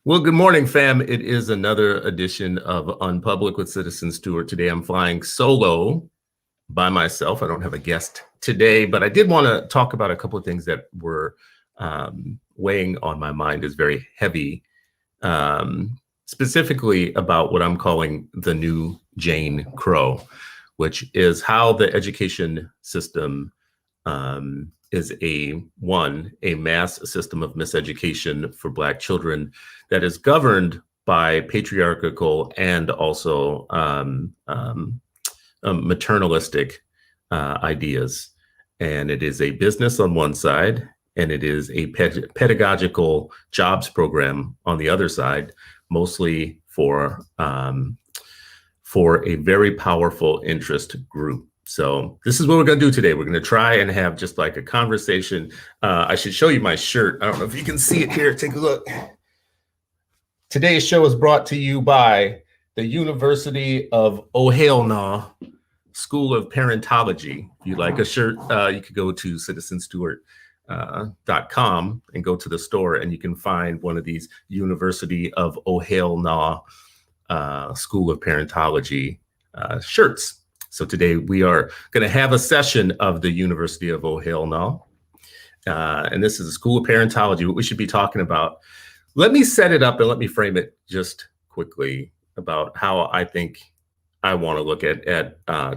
Well, good morning, fam. It is another edition of Unpublic with Citizen Stewart. Today I'm flying solo by myself. I don't have a guest today, but I did want to talk about a couple of things that were weighing on my mind as very heavy, specifically about what I'm calling the new Jane Crow, which is how the education system is a mass system of miseducation for Black children that is governed by patriarchal and also maternalistic ideas. And it is a business on one side, and it is a pedagogical jobs program on the other side, mostly for a very powerful interest group. So this is what we're going to do today. We're going to try and have just like a conversation. I should show you my shirt. I don't know if you can see it here. Take a look. Today's show is brought to you by the University of Ohalna School of Parentology. If you'd like a shirt, you could go to citizenstewart.com and go to the store, and you can find one of these University of Ohalna School of Parentology shirts. So today we are going to have a session of the University of Ohalna, and this is the School of Parentology, what we should be talking about. Let me set it up and let me frame it just quickly about how I think I want to look at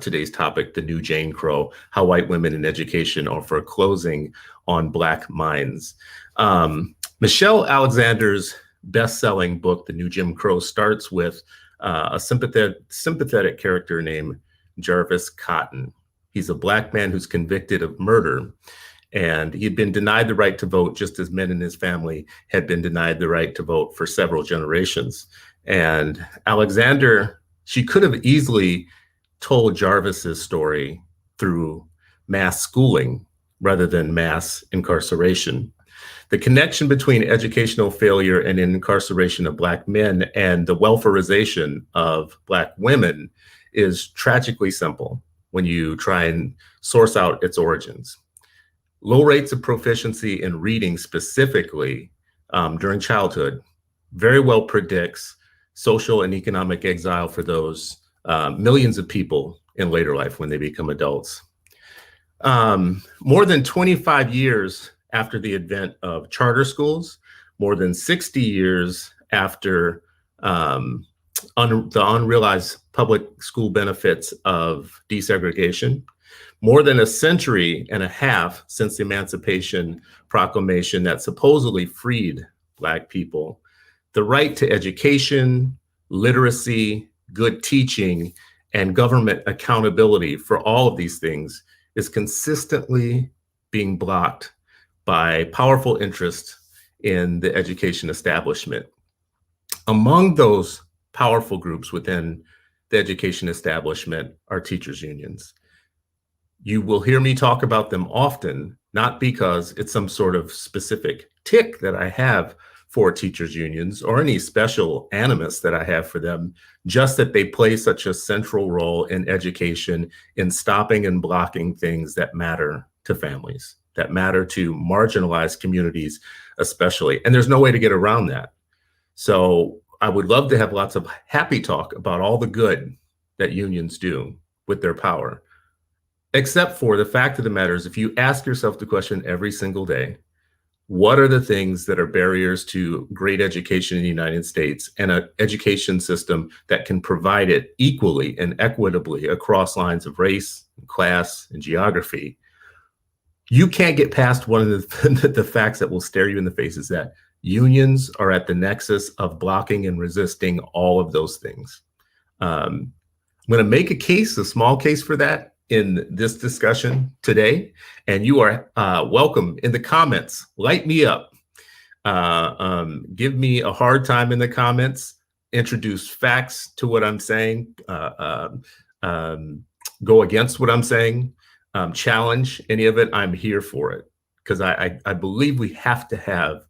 today's topic, the new Jane Crow, how white women in education are foreclosing on Black minds. Michelle Alexander's best-selling book, The New Jim Crow, starts with a sympathetic character named Jarvis Cotton. He's a Black man who's convicted of murder, and he'd been denied the right to vote just as men in his family had been denied the right to vote for several generations. And Alexander, she could have easily told Jarvis's story through mass schooling rather than mass incarceration. The connection between educational failure and incarceration of Black men and the welfarization of Black women is tragically simple when you try and source out its origins. Low rates of proficiency in reading specifically during childhood very well predicts social and economic exile for those millions of people in later life when they become adults. More than 25 years after the advent of charter schools, more than 60 years after the unrealized public school benefits of desegregation, more than a century and a half since the Emancipation Proclamation that supposedly freed Black people, the right to education, literacy, good teaching, and government accountability for all of these things is consistently being blocked by powerful interests in the education establishment. Among those powerful groups within the education establishment are teachers' unions. You will hear me talk about them often, not because it's some sort of specific tick that I have for teachers' unions or any special animus that I have for them, just that they play such a central role in education, in stopping and blocking things that matter to families, that matter to marginalized communities especially. And there's no way to get around that. So I would love to have lots of happy talk about all the good that unions do with their power, except for the fact of the matter is, if you ask yourself the question every single day, what are the things that are barriers to great education in the United States and an education system that can provide it equally and equitably across lines of race, and class, and geography? You can't get past one of the facts that will stare you in the face is that unions are at the nexus of blocking and resisting all of those things. I'm going to make a small case for that in this discussion today, and you are welcome in the comments. Light me up. Give me a hard time in the comments. Introduce facts to what I'm saying. Go against what I'm saying. Challenge any of it. I'm here for it because I believe we have to have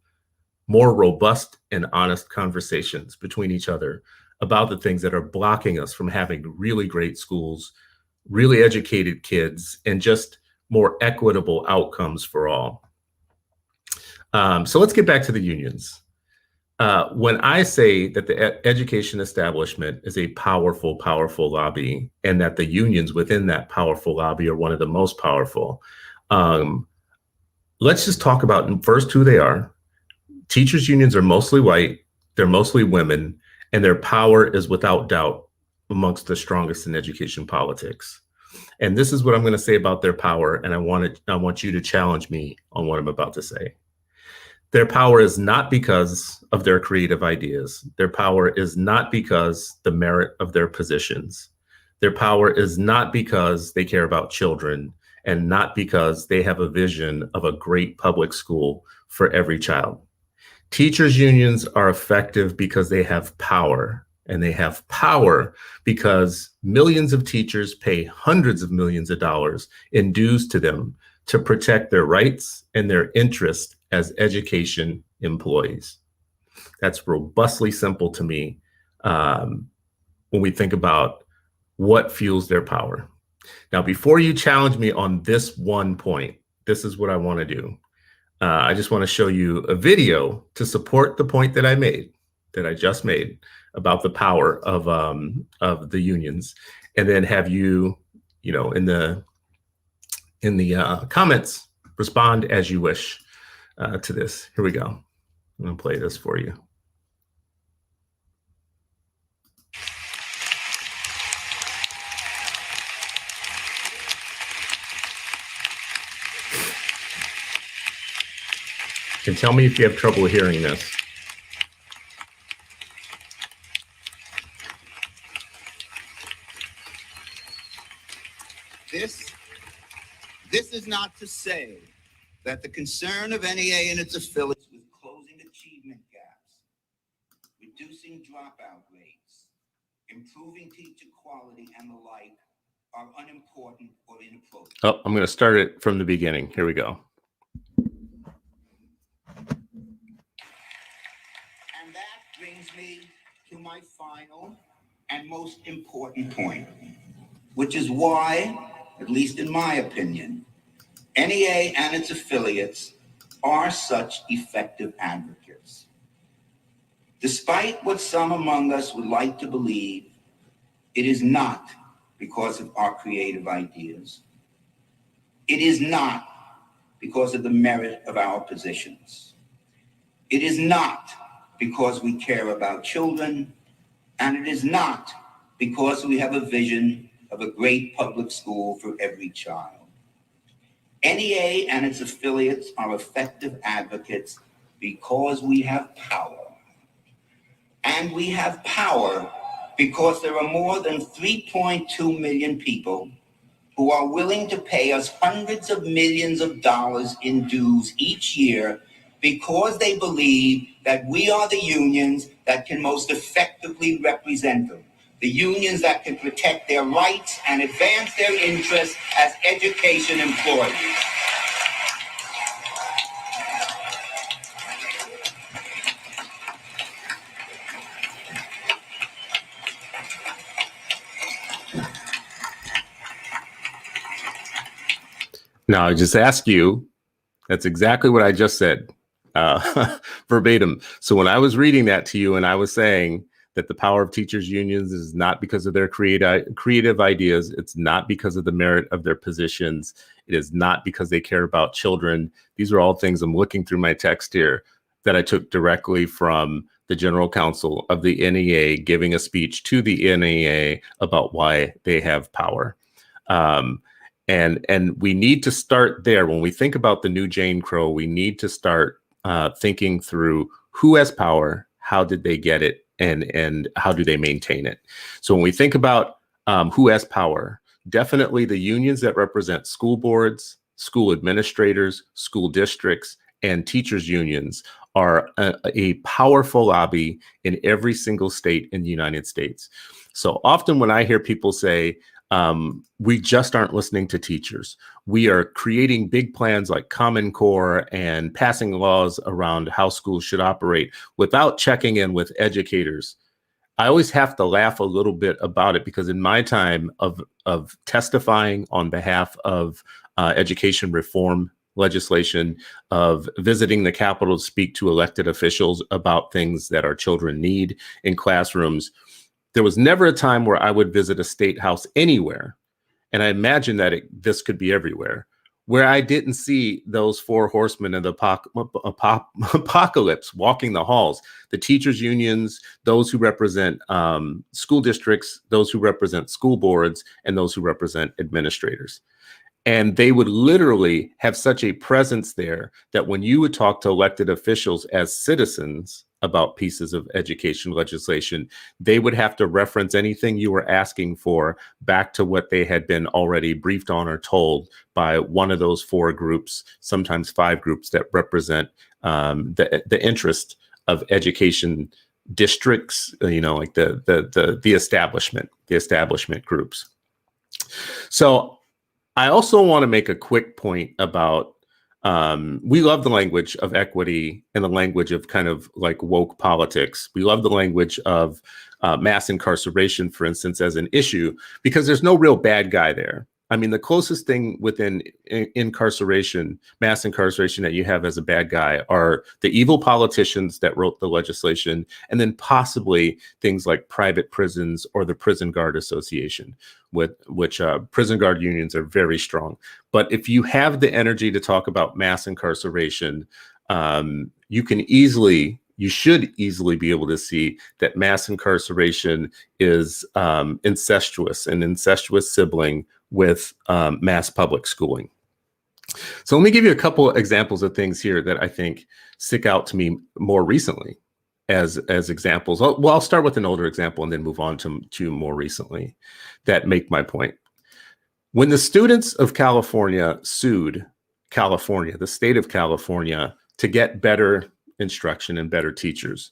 more robust and honest conversations between each other about the things that are blocking us from having really great schools, really educated kids, and just more equitable outcomes for all. So let's get back to the unions. When I say that the education establishment is a powerful, powerful lobby, and that the unions within that powerful lobby are one of the most powerful, let's just talk about first who they are. Teachers' unions are mostly white, they're mostly women, and their power is without doubt amongst the strongest in education politics. And this is what I'm going to say about their power, and I want you to challenge me on what I'm about to say. Their power is not because of their creative ideas. Their power is not because the merit of their positions. Their power is not because they care about children, and not because they have a vision of a great public school for every child. Teachers' unions are effective because they have power, and they have power because millions of teachers pay hundreds of millions of dollars in dues to them to protect their rights and their interests as education employees. That's robustly simple to me when we think about what fuels their power. Now, before you challenge me on this one point, this is what I want to do. I just want to show you a video to support the point that I just made about the power of the unions, and then have you, in the comments, respond as you wish to this. Here we go. I'm going to play this for you. And tell me if you have trouble hearing this. This is not to say that the concern of NEA and its affiliates with closing achievement gaps, reducing dropout rates, improving teacher quality, and the like are unimportant or inappropriate. Oh, I'm going to start it from the beginning. Here we go. And that brings me to my final and most important point, which is why, at least in my opinion, NEA and its affiliates are such effective advocates. Despite what some among us would like to believe, it is not because of our creative ideas. It is not because of the merit of our positions. It is not because we care about children, and it is not because we have a vision of a great public school for every child. NEA and its affiliates are effective advocates because we have power. And we have power because there are more than 3.2 million people who are willing to pay us hundreds of millions of dollars in dues each year because they believe that we are the unions that can most effectively represent them. The unions that can protect their rights and advance their interests as education employees. Now, I just asked you, that's exactly what I just said, verbatim. So when I was reading that to you and I was saying that the power of teachers' unions is not because of their creative ideas, it's not because of the merit of their positions, it is not because they care about children. These are all things I'm looking through my text here that I took directly from the general counsel of the NEA giving a speech to the NEA about why they have power. And we need to start there. When we think about the new Jane Crow, we need to start thinking through who has power, how did they get it, and how do they maintain it. So when we think about who has power, definitely the unions that represent school boards, school administrators, school districts, and teachers unions are a powerful lobby in every single state in the United States. So often when I hear people say, we just aren't listening to teachers, we are creating big plans like Common Core and passing laws around how schools should operate without checking in with educators, I always have to laugh a little bit about it, because in my time of testifying on behalf of education reform legislation of visiting the Capitol to speak to elected officials about things that our children need in classrooms. There was never a time where I would visit a state house anywhere, and I imagine that this could be everywhere, where I didn't see those four horsemen of the apocalypse walking the halls, the teachers' unions, those who represent school districts, those who represent school boards, and those who represent administrators. And they would literally have such a presence there that when you would talk to elected officials as citizens about pieces of education legislation, they would have to reference anything you were asking for back to what they had been already briefed on or told by one of those four groups, sometimes five groups that represent the interest of education districts, like the establishment groups. So I also want to make a quick point about we love the language of equity and the language of kind of like woke politics. We love the language of mass incarceration, for instance, as an issue, because there's no real bad guy there. I mean, the closest thing within incarceration, mass incarceration, that you have as a bad guy are the evil politicians that wrote the legislation, and then possibly things like private prisons or the Prison Guard Association, with which prison guard unions are very strong. But if you have the energy to talk about mass incarceration, you should easily be able to see that mass incarceration is an incestuous sibling with mass public schooling. So let me give you a couple of examples of things here that I think stick out to me more recently as examples. I'll start with an older example and then move on to more recently that make my point. When the students of California sued California, the state of California, to get better instruction and better teachers,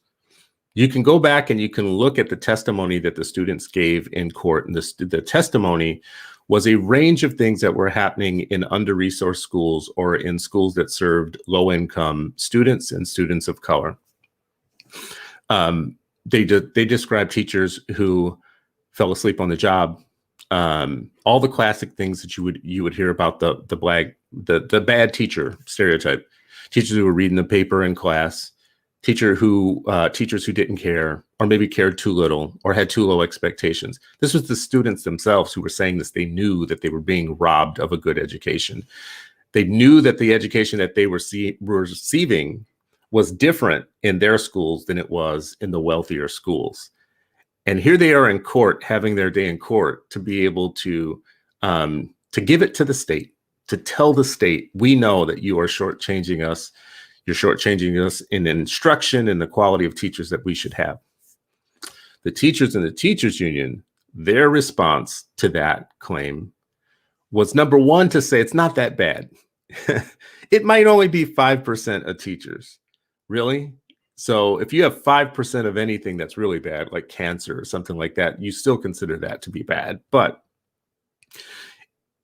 you can go back and you can look at the testimony that the students gave in court. And the testimony was a range of things that were happening in under-resourced schools or in schools that served low-income students and students of color. They described teachers who fell asleep on the job. All the classic things that you would hear about the bad teacher stereotype. Teachers who were reading the paper in class, teachers who didn't care, or maybe cared too little, or had too low expectations. This was the students themselves who were saying this. They knew that they were being robbed of a good education. They knew that the education that they were receiving was different in their schools than it was in the wealthier schools. And here they are in court, having their day in court, to be able to give it to the state, to tell the state, we know that you are shortchanging us. You're shortchanging us in instruction and the quality of teachers that we should have. The teachers and the teachers union, their response to that claim was, number one, to say it's not that bad. It might only be 5% of teachers. Really? So if you have 5% of anything that's really bad, like cancer or something like that, you still consider that to be bad. But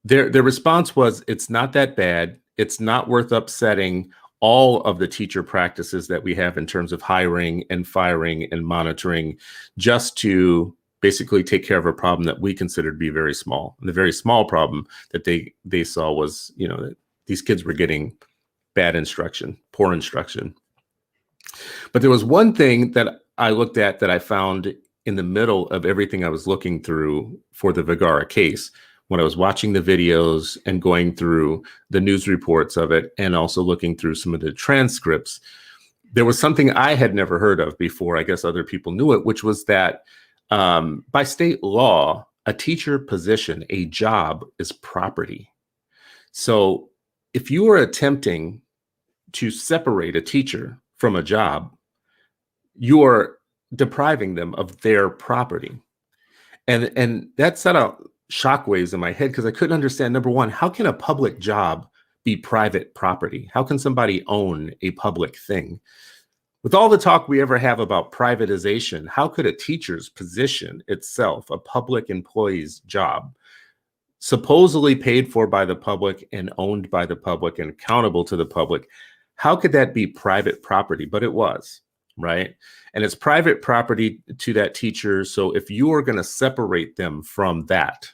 their response was, it's not that bad. It's not worth upsetting all of the teacher practices that we have in terms of hiring and firing and monitoring, just to basically take care of a problem that we consider to be very small. And the very small problem that they saw was, that these kids were getting bad instruction, poor instruction. But there was one thing that I looked at that I found in the middle of everything I was looking through for the Vergara case, when I was watching the videos and going through the news reports of it, and also looking through some of the transcripts. There was something I had never heard of before. I guess other people knew it, which was that by state law, a teacher position, a job, is property. So if you are attempting to separate a teacher from a job, you are depriving them of their property. And that set out shockwaves in my head, because I couldn't understand, number one, how can a public job be private property? How can somebody own a public thing? With all the talk we ever have about privatization, how could a teacher's position itself, a public employee's job, supposedly paid for by the public and owned by the public and accountable to the public, how could that be private property? But it was, right? And it's private property to that teacher. So if you are going to separate them from that,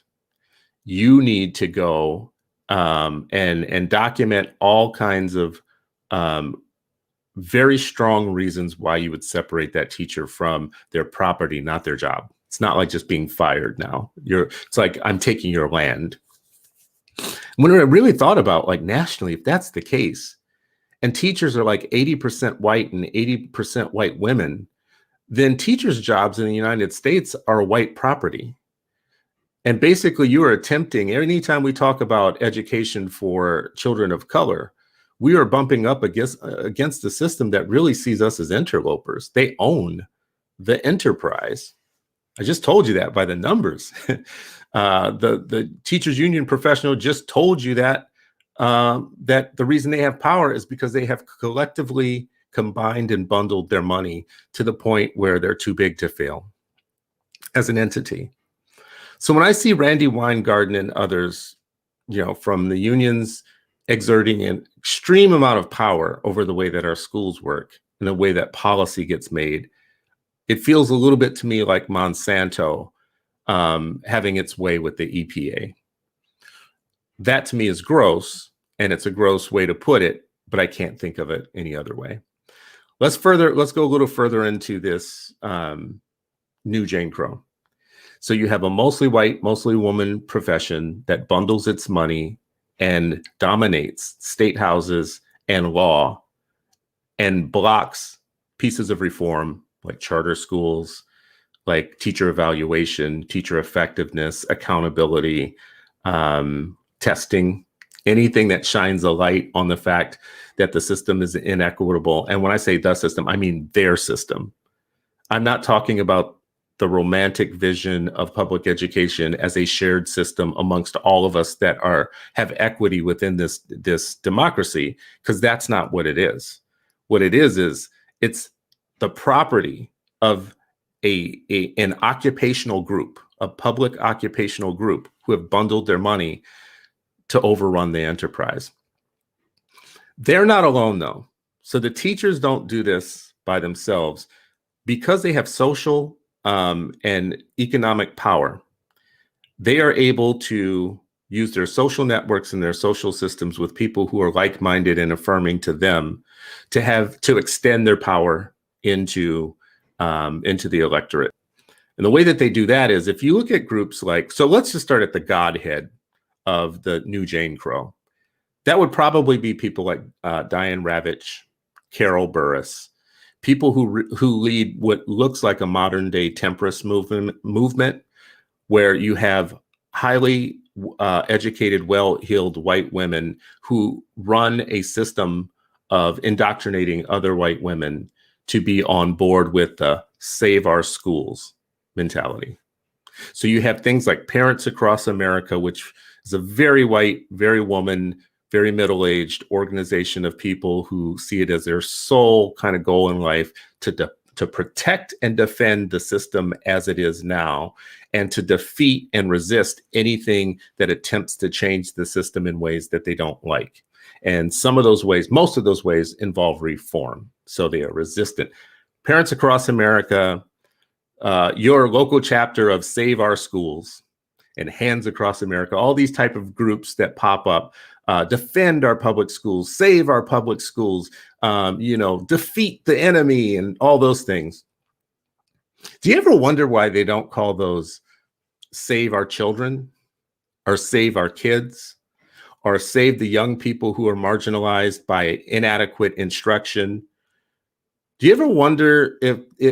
you need to go and document all kinds of very strong reasons why you would separate that teacher from their property, not their job. It's not like just being fired now. It's like, I'm taking your land. When I really thought about, like, nationally, if that's the case, and teachers are like 80% white and 80% white women, then teachers' jobs in the United States are white property. And basically, you are attempting, anytime we talk about education for children of color, we are bumping up against the system that really sees us as interlopers. They own the enterprise. I just told you that by the numbers. The teachers union professional just told you that that the reason they have power is because they have collectively combined and bundled their money to the point where they're too big to fail as an entity. So when I see Randi Weingarten and others, from the unions exerting an extreme amount of power over the way that our schools work and the way that policy gets made, it feels a little bit to me like Monsanto having its way with the EPA. That to me is gross, and it's a gross way to put it, but I can't think of it any other way. Let's go a little further into this new Jane Crow. So you have a mostly white, mostly woman profession that bundles its money and dominates state houses and law and blocks pieces of reform like charter schools, like teacher evaluation, teacher effectiveness, accountability, testing, anything that shines a light on the fact that the system is inequitable. And when I say the system, I mean their system. I'm not talking about the romantic vision of public education as a shared system amongst all of us that have equity within this democracy, because that's not what it is. What it is it's the property of an occupational group, a public occupational group who have bundled their money to overrun the enterprise. They're not alone, though. So the teachers don't do this by themselves because they have social and economic power. They are able to use their social networks and their social systems with people who are like-minded and affirming to them to extend their power into the electorate. And the way that they do that is, if you look at groups like, so let's just start at the godhead of the new Jane Crow. That would probably be people like Diane Ravitch, Carol Burris, people who lead what looks like a modern day temperance movement, where you have highly educated, well-heeled white women who run a system of indoctrinating other white women to be on board with the save our schools mentality. So you have things like Parents Across America, which is a very white, very woman, very middle-aged organization of people who see it as their sole kind of goal in life to protect and defend the system as it is now, and to defeat and resist anything that attempts to change the system in ways that they don't like. And some of those ways, most of those ways, involve reform. So they are resistant. Parents Across America, your local chapter of Save Our Schools, and Hands Across America, all these type of groups that pop up, defend our public schools, save our public schools, defeat the enemy, and all those things. Do you ever wonder why they don't call those Save Our Children, or Save Our Kids, or Save the Young People who are marginalized by inadequate instruction? Do you ever wonder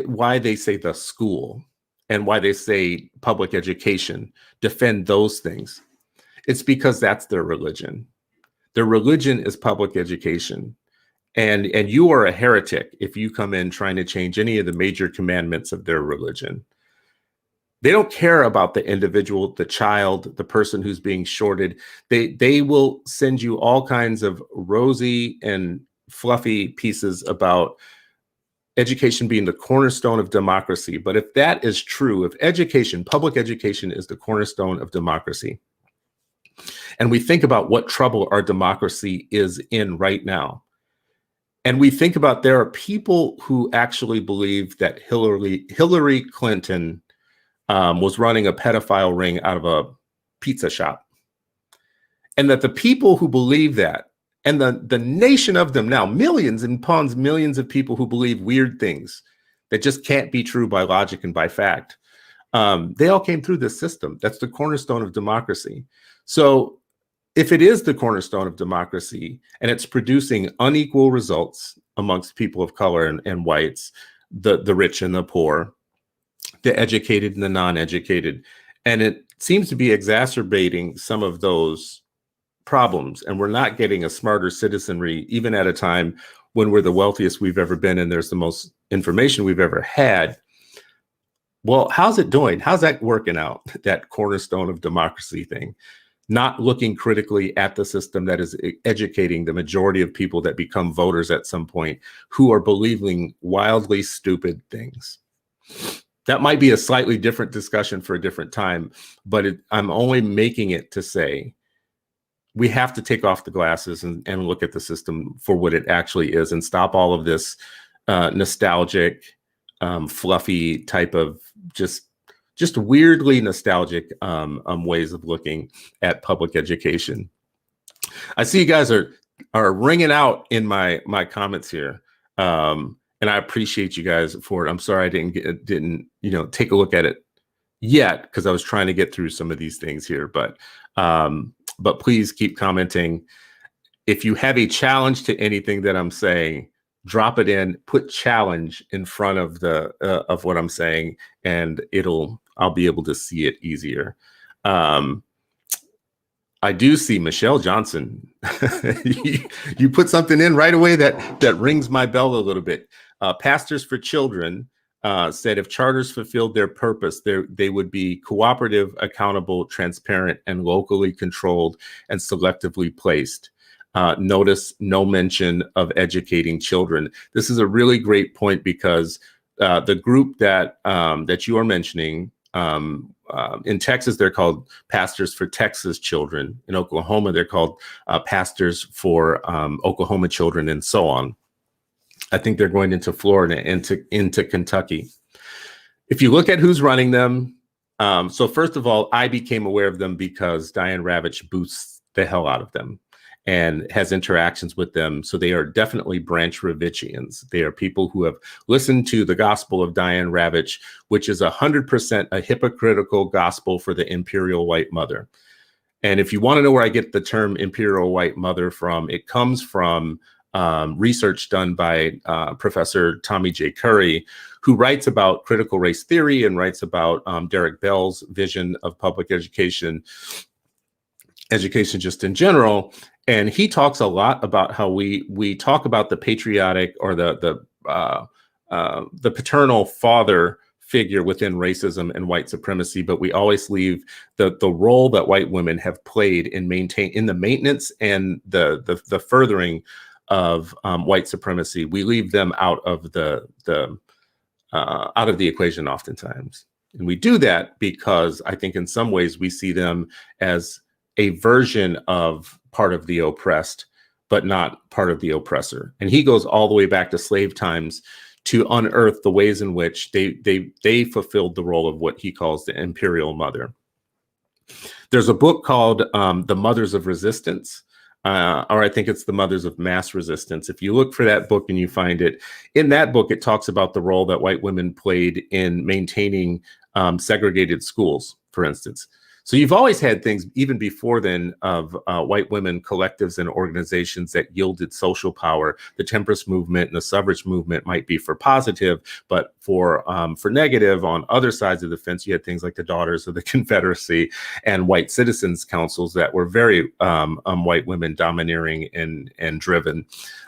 why they say the school and why they say public education, defend those things? It's because that's their religion. Their religion is public education. And you are a heretic if you come in trying to change any of the major commandments of their religion. They don't care about the individual, the child, the person who's being shorted. They will send you all kinds of rosy and fluffy pieces about education being the cornerstone of democracy. But if that is true, if education, public education, is the cornerstone of democracy, and we think about what trouble our democracy is in right now, and we think about there are people who actually believe that Hillary Clinton was running a pedophile ring out of a pizza shop, And that the people who believe that, and the nation of them now, millions and upon millions of people who believe weird things that just can't be true by logic and by fact, they all came through this system. That's the cornerstone of democracy. So if it is the cornerstone of democracy and it's producing unequal results amongst people of color and whites, the rich and the poor, the educated and the non-educated, and it seems to be exacerbating some of those problems, and we're not getting a smarter citizenry, even at a time when we're the wealthiest we've ever been and there's the most information we've ever had. Well, how's it doing? How's that working out, that cornerstone of democracy thing? Not looking critically at the system that is educating the majority of people that become voters at some point, who are believing wildly stupid things. That might be a slightly different discussion for a different time, but I'm only making it to say we have to take off the glasses and look at the system for what it actually is, and stop all of this nostalgic, fluffy type of just weirdly nostalgic ways of looking at public education. I see you guys are ringing out in my comments here, and I appreciate you guys for it. I'm sorry I didn't take a look at it yet, because I was trying to get through some of these things here, but please keep commenting. If you have a challenge to anything that I'm saying, drop it in, put challenge in front of of what I'm saying, and I'll be able to see it easier. I do see Michelle Johnson. You put something in right away that rings my bell a little bit. Pastors for Children said if charters fulfilled their purpose, they would be cooperative, accountable, transparent, and locally controlled and selectively placed. Notice no mention of educating children. This is a really great point, because the group that you are mentioning, in Texas, they're called Pastors for Texas Children. In Oklahoma, they're called Pastors for Oklahoma Children, and so on. I think they're going into Florida and into Kentucky. If you look at who's running them, so first of all, I became aware of them because Diane Ravitch boosts the hell out of them and has interactions with them. So they are definitely Branch Ravitchians. They are people who have listened to the gospel of Diane Ravitch, which is 100% a hypocritical gospel for the imperial white mother. And if you want to know where I get the term imperial white mother from, it comes from research done by Professor Tommy J. Curry, who writes about critical race theory and writes about Derek Bell's vision of public education just in general. And he talks a lot about how we talk about the patriotic or the paternal father figure within racism and white supremacy, but we always leave the role that white women have played in the maintenance and the furthering of white supremacy. We leave them out of the equation oftentimes, and we do that because I think in some ways we see them as a version of part of the oppressed, but not part of the oppressor. And he goes all the way back to slave times to unearth the ways in which they fulfilled the role of what he calls the imperial mother. There's a book called The Mothers of Resistance, or I think it's The Mothers of Mass Resistance. If you look for that book and you find it, in that book, it talks about the role that white women played in maintaining segregated schools, for instance. So you've always had things, even before then, of white women collectives and organizations that yielded social power. The temperance movement and the suffrage movement might be for positive, but for negative, on other sides of the fence, you had things like the Daughters of the Confederacy and white citizens councils that were very white women domineering and driven.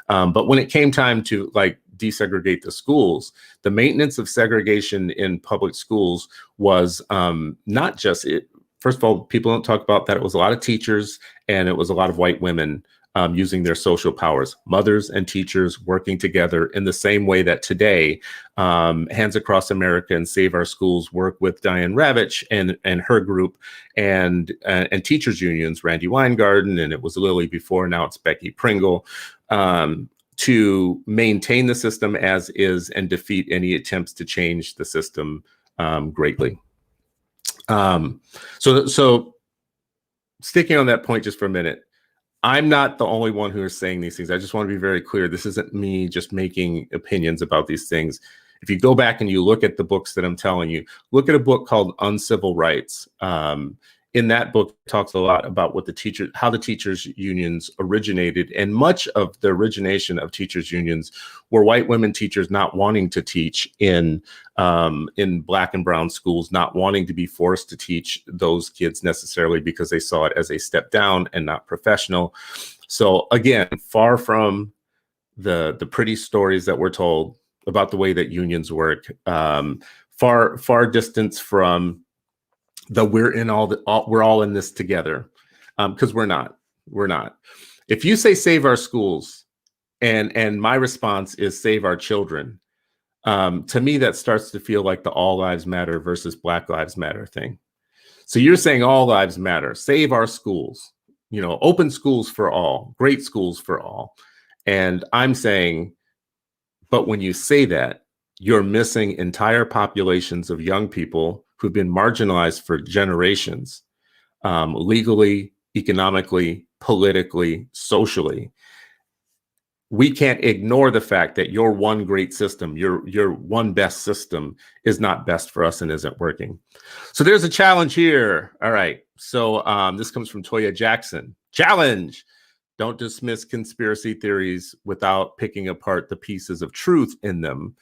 But when it came time to desegregate the schools, the maintenance of segregation in public schools was not just it. First of all, people don't talk about that. It was a lot of teachers and it was a lot of white women using their social powers, mothers and teachers working together in the same way that today Hands Across America and Save Our Schools work with Diane Ravitch and her group and teachers unions, Randy Weingarten, and it was Lily before, now it's Becky Pringle, to maintain the system as is and defeat any attempts to change the system greatly. So sticking on that point just for a minute, I'm not the only one who is saying these things. I just want to be very clear. This isn't me just making opinions about these things. If you go back and you look at the books that I'm telling you, look at a book called Uncivil Rights. In that book, it talks a lot about how the teachers unions originated, and much of the origination of teachers unions were white women teachers not wanting to teach in black and brown schools, not wanting to be forced to teach those kids necessarily because they saw it as a step down and not professional. So again, far from the pretty stories that we're told about the way that unions work, far distance from we're all in this together, because we're not. If you say save our schools, and my response is save our children, to me that starts to feel like the all lives matter versus Black Lives Matter thing. So you're saying all lives matter, save our schools, open schools for all, great schools for all. And I'm saying, but when you say that, you're missing entire populations of young people who've been marginalized for generations, legally, economically, politically, socially. We can't ignore the fact that your one great system, your one best system is not best for us and isn't working. So there's a challenge here. All right. So this comes from Toya Jackson. Challenge. Don't dismiss conspiracy theories without picking apart the pieces of truth in them.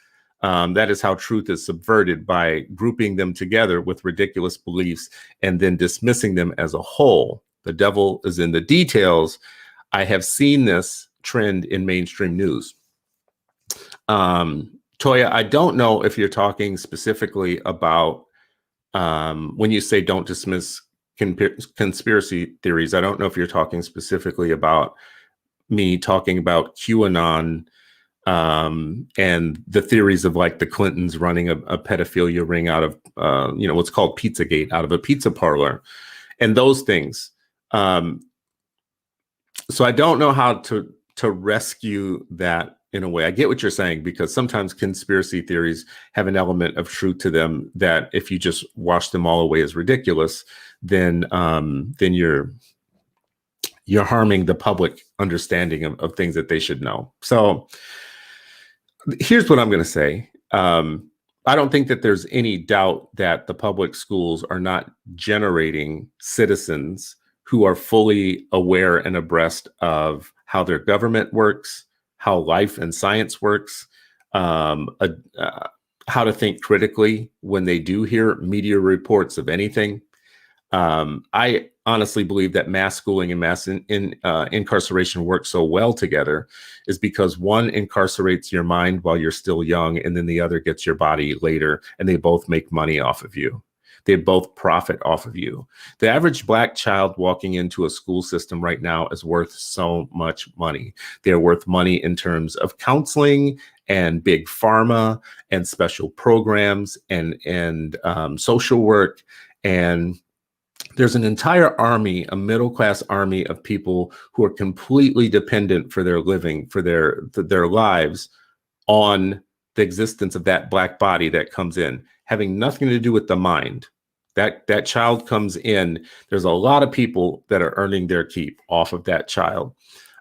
That is how truth is subverted, by grouping them together with ridiculous beliefs and then dismissing them as a whole. The devil is in the details. I have seen this trend in mainstream news. Toya, I don't know if you're talking specifically about, when you say don't dismiss conspiracy theories, I don't know if you're talking specifically about me talking about QAnon, and the theories of like the Clintons running a pedophilia ring out of, what's called Pizzagate, out of a pizza parlor, and those things. So I don't know how to rescue that in a way. I get what you're saying, because sometimes conspiracy theories have an element of truth to them that if you just wash them all away as ridiculous, then you're harming the public understanding of things that they should know. So here's what I'm going to say. I don't think that there's any doubt that the public schools are not generating citizens who are fully aware and abreast of how their government works, how life and science works, how to think critically when they do hear media reports of anything. I honestly believe that mass schooling and mass incarceration work so well together is because one incarcerates your mind while you're still young, and then the other gets your body later, and they both make money off of you. They both profit off of you. The average Black child walking into a school system right now is worth so much money. They're worth money in terms of counseling and big pharma and special programs and social work. And there's an entire army, a middle-class army of people who are completely dependent for their living, for their lives, on the existence of that Black body that comes in, having nothing to do with the mind. That child comes in, there's a lot of people that are earning their keep off of that child.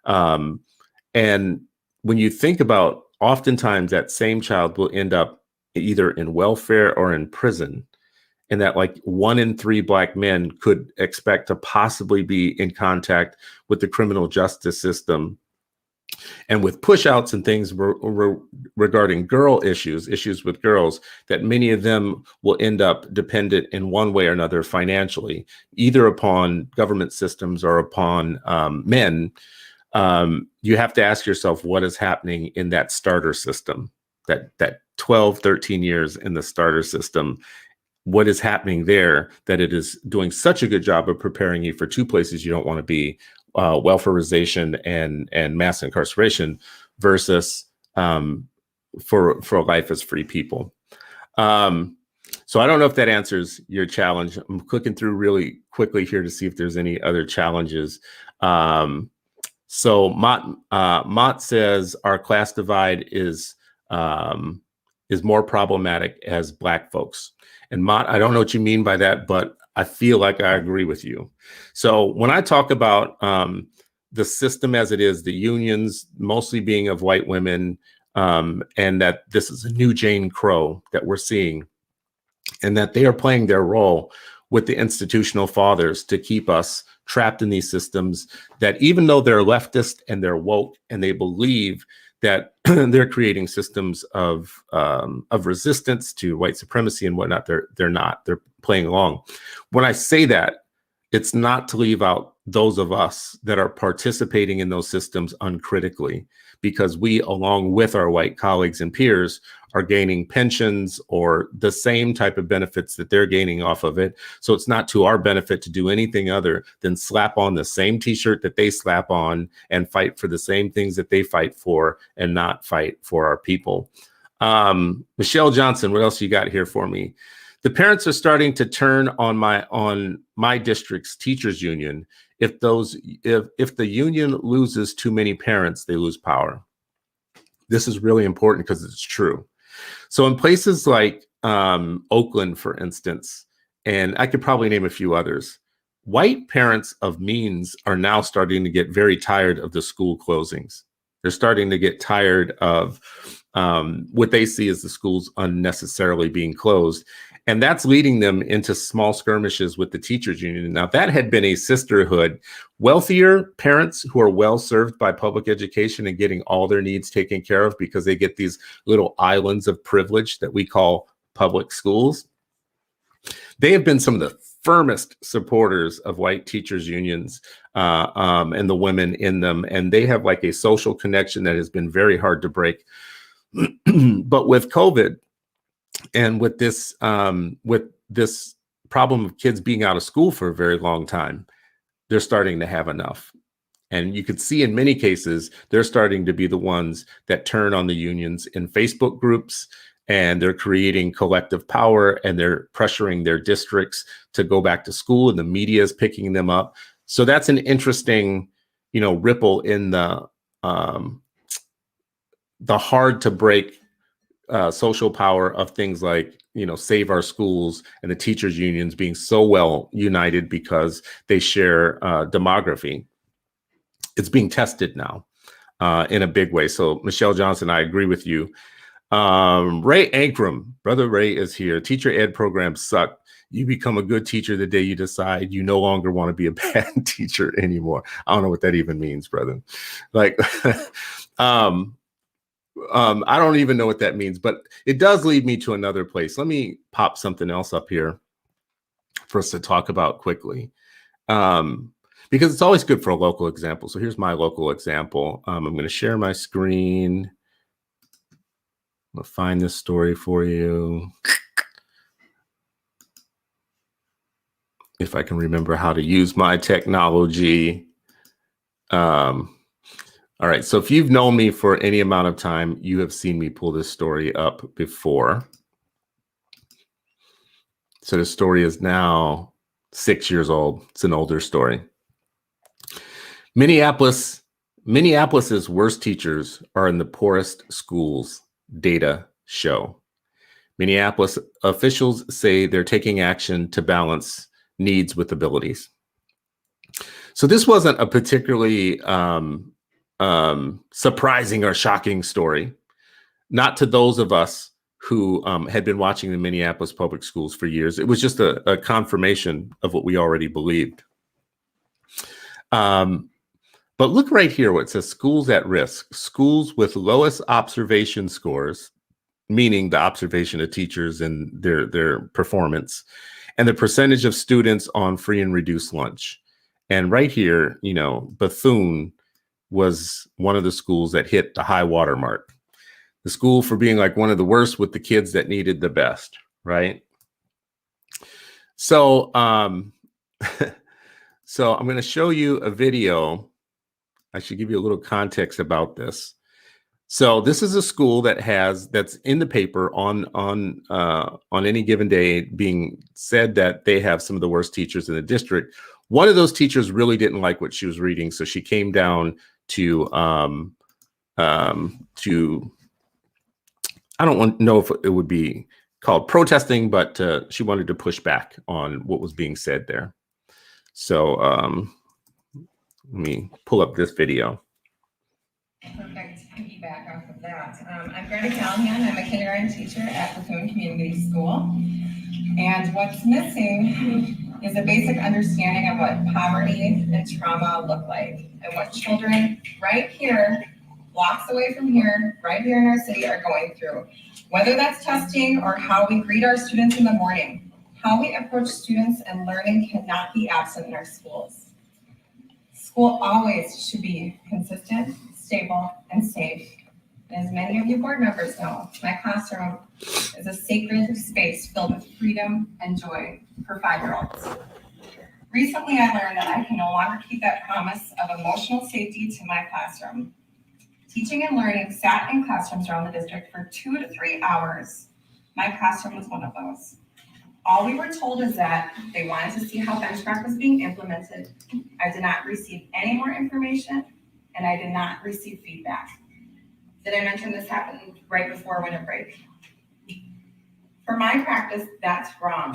And when you think about, oftentimes that same child will end up either in welfare or in prison. And that like 1 in 3 Black men could expect to possibly be in contact with the criminal justice system, and with pushouts and things regarding issues with girls, that many of them will end up dependent in one way or another financially, either upon government systems or upon men. You have to ask yourself what is happening in that starter system, that 12, 13 years in the starter system. What is happening there that it is doing such a good job of preparing you for 2 places you don't want to be, welfarization and mass incarceration, versus for life as free people. So I don't know if that answers your challenge. I'm clicking through really quickly here to see if there's any other challenges. So Mott says our class divide is more problematic as Black folks. And Mott, I don't know what you mean by that, but I feel like I agree with you. So when I talk about the system as it is, the unions mostly being of white women, and that this is a new Jane Crow that we're seeing, and that they are playing their role with the institutional fathers to keep us trapped in these systems, that even though they're leftist and they're woke and they believe that they're creating systems of resistance to white supremacy and whatnot, they're not. They're playing along. When I say that, it's not to leave out those of us that are participating in those systems uncritically, because we, along with our white colleagues and peers, are gaining pensions or the same type of benefits that they're gaining off of it. So it's not to our benefit to do anything other than slap on the same t-shirt that they slap on and fight for the same things that they fight for, and not fight for our people. Michelle Johnson, what else you got here for me? The parents are starting to turn on my district's teachers union. If the union loses too many parents, they lose power. This is really important because it's true. So in places like Oakland, for instance, and I could probably name a few others, white parents of means are now starting to get very tired of the school closings. They're starting to get tired of what they see as the schools unnecessarily being closed. And that's leading them into small skirmishes with the teachers union. Now, that had been a sisterhood. Wealthier parents who are well served by public education and getting all their needs taken care of because they get these little islands of privilege that we call public schools, they have been some of the firmest supporters of white teachers unions and the women in them. And they have like a social connection that has been very hard to break. But with COVID, and with this problem of kids being out of school for a very long time, they're starting to have enough. And you could see in many cases, they're starting to be the ones that turn on the unions in Facebook groups, and they're creating collective power, and they're pressuring their districts to go back to school, and the media is picking them up. So that's an interesting, ripple in the hard to break social power of things like, Save Our Schools and the teachers unions being so well united because they share demography. It's being tested now in a big way. So Michelle Johnson, I agree with you. Ray Ankrum, Brother Ray is here. Teacher ed programs suck. You become a good teacher the day you decide you no longer want to be a bad teacher anymore. I don't know what that even means, brother. Like, I don't even know what that means, but it does lead me to another place. Let me pop something else up here for us to talk about quickly, because it's always good for a local example. So here's my local example. I'm going to share my screen. I'm going to find this story for you. If I can remember how to use my technology. All right, so if you've known me for any amount of time, you have seen me pull this story up before. So the story is now 6 years old. It's an older story. Minneapolis's worst teachers are in the poorest schools, data show. Minneapolis officials say they're taking action to balance needs with abilities. So this wasn't a particularly surprising or shocking story, not to those of us who had been watching the Minneapolis public schools for years. It was just a confirmation of what we already believed. But look right here, what it says, schools at risk. Schools with lowest observation scores, meaning the observation of teachers and their performance, and the percentage of students on free and reduced lunch. And right here, Bethune was one of the schools that hit the high water mark. The school for being like one of the worst with the kids that needed the best, right? So, so I'm going to show you a video. I should give you a little context about this. So this is a school that's in the paper on any given day being said that they have some of the worst teachers in the district. One of those teachers really didn't like what she was reading, so she came down to I don't know if it would be called protesting, but she wanted to push back on what was being said there. So let me pull up this video. Perfect. Piggyback off of that. I'm Greta Callahan. I'm a kindergarten teacher at Bethune Community School. And what's missing is a basic understanding of what poverty and trauma look like, and what children right here, blocks away from here, right here in our city, are going through. Whether that's testing or how we greet our students in the morning, how we approach students and learning cannot be absent in our schools. School always should be consistent, stable, and safe. And as many of you board members know, my classroom is a sacred space filled with freedom and joy for 5-year-olds. Recently, I learned that I can no longer keep that promise of emotional safety to my classroom. Teaching and learning sat in classrooms around the district for 2 to 3 hours. My classroom was one of those. All we were told is that they wanted to see how Benchmark was being implemented. I did not receive any more information, and I did not receive feedback. Did I mention this happened right before winter break? For my practice, that's wrong,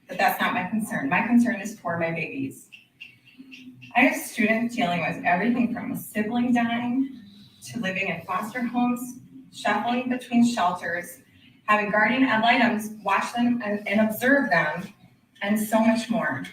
but that's not my concern. My concern is for my babies. I have students dealing with everything from a sibling dying to living in foster homes, shuffling between shelters, having guardian ad litems watch them and observe them, and so much more.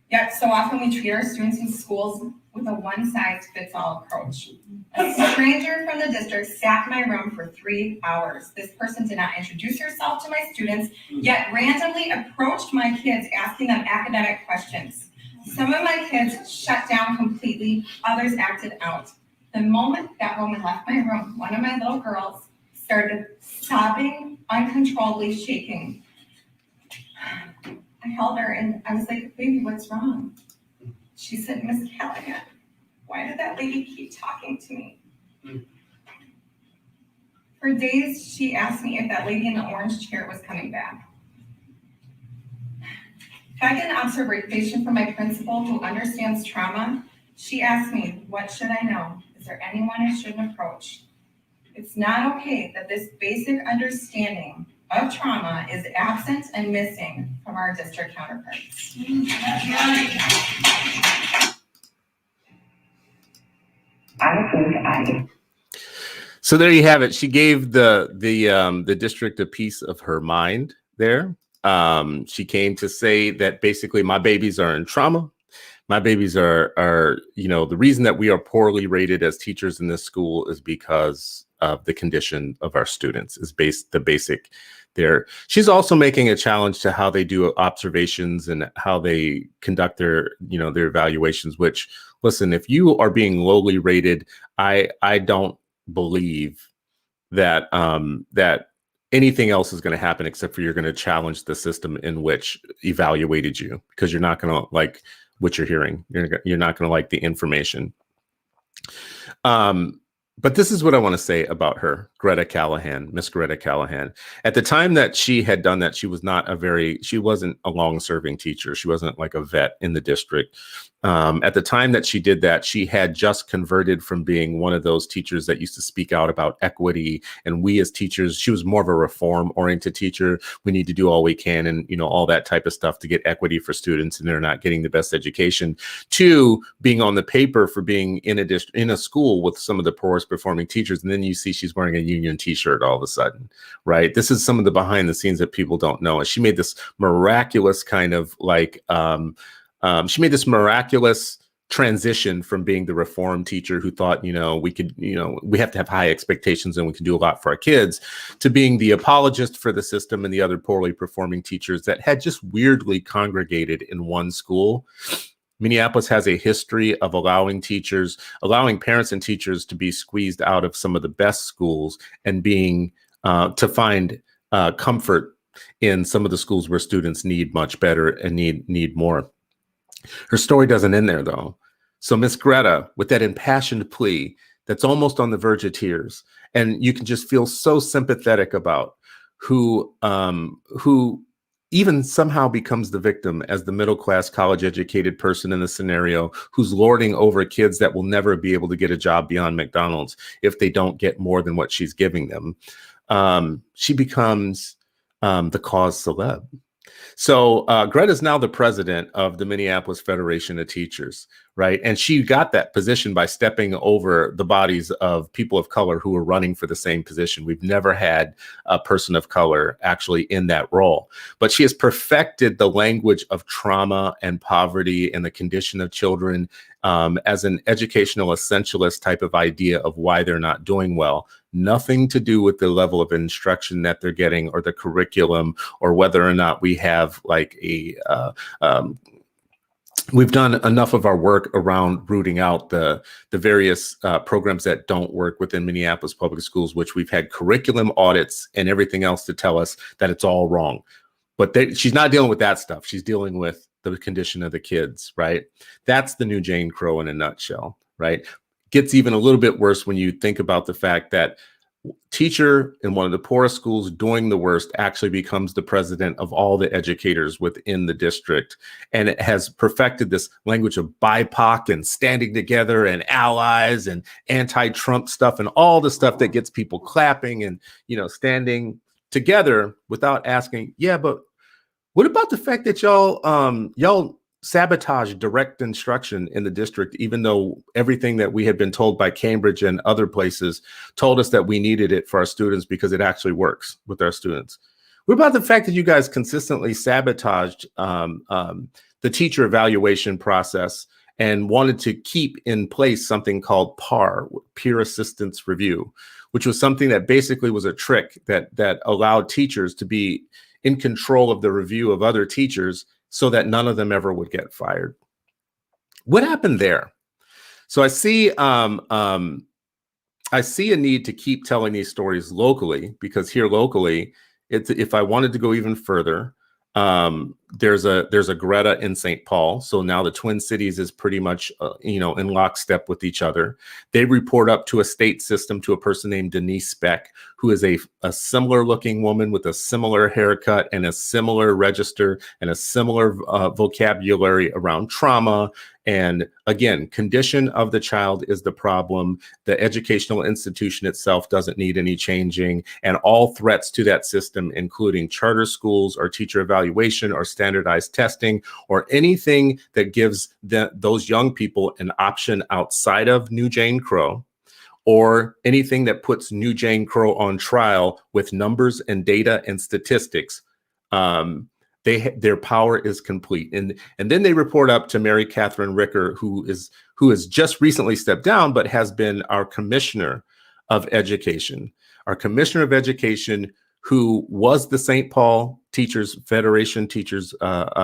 Yet so often we treat our students in schools with a one-size-fits-all approach. A stranger from the district sat in my room for 3 hours. This person did not introduce herself to my students, yet randomly approached my kids asking them academic questions. Some of my kids shut down completely, others acted out. The moment that woman left my room, one of my little girls started sobbing, uncontrollably shaking. I held her and I was like, baby, what's wrong? She said, Miss Callahan, why did that lady keep talking to me? For days, she asked me if that lady in the orange chair was coming back. Back in observation from my principal who understands trauma, she asked me, what should I know? Is there anyone I shouldn't approach? It's not okay that this basic understanding of trauma is absent and missing from our district counterparts. So there you have it. She gave the district a piece of her mind there. She came to say that basically my babies are in trauma. My babies are, you know, the reason that we are poorly rated as teachers in this school is because of the condition of our students, is the basic there. She's also making a challenge to how they do observations and how they conduct their, you know, their evaluations, which, listen, if you are being lowly rated, I don't believe that that anything else is going to happen except for you're going to challenge the system in which evaluated you, because you're not going to like what you're hearing. You're not going to like the information. But this is what I want to say about her, Greta Callahan, Miss Greta Callahan. At the time that she had done that, she wasn't a long-serving teacher. She wasn't like a vet in the district. At the time that she did that, she had just converted from being one of those teachers that used to speak out about equity. And we as teachers, she was more of a reform-oriented teacher. We need to do all we can and, you know, all that type of stuff to get equity for students, and they're not getting the best education, to being on the paper for being in a school with some of the poorest performing teachers. And then you see she's wearing a union t-shirt all of a sudden, right? This is some of the behind the scenes that people don't know. And she made this miraculous kind of like, she made this miraculous transition from being the reform teacher who thought, you know, we could, you know, we have to have high expectations and we can do a lot for our kids, to being the apologist for the system and the other poorly performing teachers that had just weirdly congregated in one school. Minneapolis has a history of allowing parents and teachers to be squeezed out of some of the best schools and being to find comfort in some of the schools where students need much better and need more. Her story doesn't end there, though. So Miss Greta, with that impassioned plea that's almost on the verge of tears, and you can just feel so sympathetic about who even somehow becomes the victim as the middle-class, college-educated person in the scenario who's lording over kids that will never be able to get a job beyond McDonald's if they don't get more than what she's giving them. she becomes the cause celeb. So Greta is now the president of the Minneapolis Federation of Teachers, right? And she got that position by stepping over the bodies of people of color who were running for the same position. We've never had a person of color actually in that role, but she has perfected the language of trauma and poverty and the condition of children as an educational essentialist type of idea of why they're not doing well. Nothing to do with the level of instruction that they're getting or the curriculum or whether or not we have like we've done enough of our work around rooting out the various programs that don't work within Minneapolis public schools, which we've had curriculum audits and everything else to tell us that it's all wrong. But she's not dealing with that stuff. She's dealing with the condition of the kids, right? That's the new Jane Crow in a nutshell, right? Gets even a little bit worse when you think about the fact that teacher in one of the poorest schools doing the worst actually becomes the president of all the educators within the district. And it has perfected this language of BIPOC and standing together and allies and anti-Trump stuff and all the stuff that gets people clapping and, you know, standing together without asking, yeah, but what about the fact that y'all sabotage direct instruction in the district, even though everything that we had been told by Cambridge and other places told us that we needed it for our students because it actually works with our students? What about the fact that you guys consistently sabotaged the teacher evaluation process and wanted to keep in place something called PAR, peer assistance review, which was something that basically was a trick that allowed teachers to be in control of the review of other teachers so that none of them ever would get fired? What happened there? So I see a need to keep telling these stories locally, because here locally, if I wanted to go even further, there's a Greta in St. Paul. So now the Twin Cities is pretty much, in lockstep with each other. They report up to a state system to a person named Denise Beck, who is a similar looking woman with a similar haircut and a similar register and a similar vocabulary around trauma. And again, condition of the child is the problem. The educational institution itself doesn't need any changing. And all threats to that system, including charter schools or teacher evaluation or standardized testing or anything that gives those young people an option outside of New Jane Crow, or anything that puts New Jane Crow on trial with numbers and data and statistics, their power is complete. And then they report up to Mary Catherine Ricker, who has just recently stepped down, but has been our commissioner of education. Our commissioner of education, who was the St. Paul Teachers Federation Teachers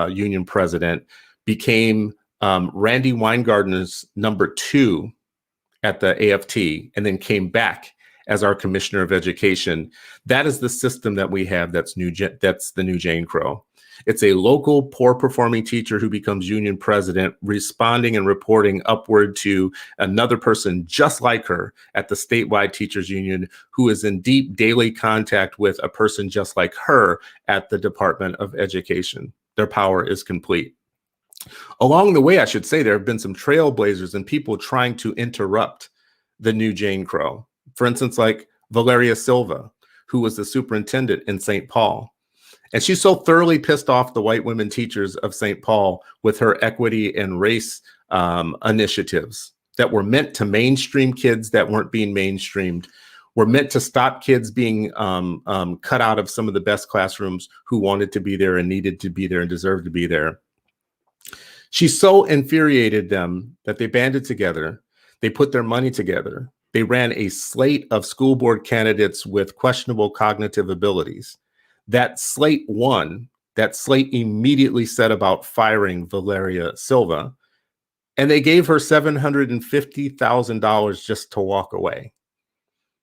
Union president, became Randy Weingarten's number 2 at the AFT, and then came back as our commissioner of education. That is the system that we have. That's the new Jane Crow. It's a local poor performing teacher who becomes union president, responding and reporting upward to another person just like her at the statewide teachers union, who is in deep daily contact with a person just like her at the Department of Education. Their power is complete. Along the way, I should say, there have been some trailblazers and people trying to interrupt the new Jane Crow. For instance, like Valeria Silva, who was the superintendent in St. Paul. And she's so thoroughly pissed off the white women teachers of St. Paul with her equity and race initiatives that were meant to mainstream kids that weren't being mainstreamed, were meant to stop kids being cut out of some of the best classrooms who wanted to be there and needed to be there and deserved to be there. She so infuriated them that they banded together. They put their money together. They ran a slate of school board candidates with questionable cognitive abilities. That slate won. That slate immediately set about firing Valeria Silva, and they gave her $750,000 just to walk away.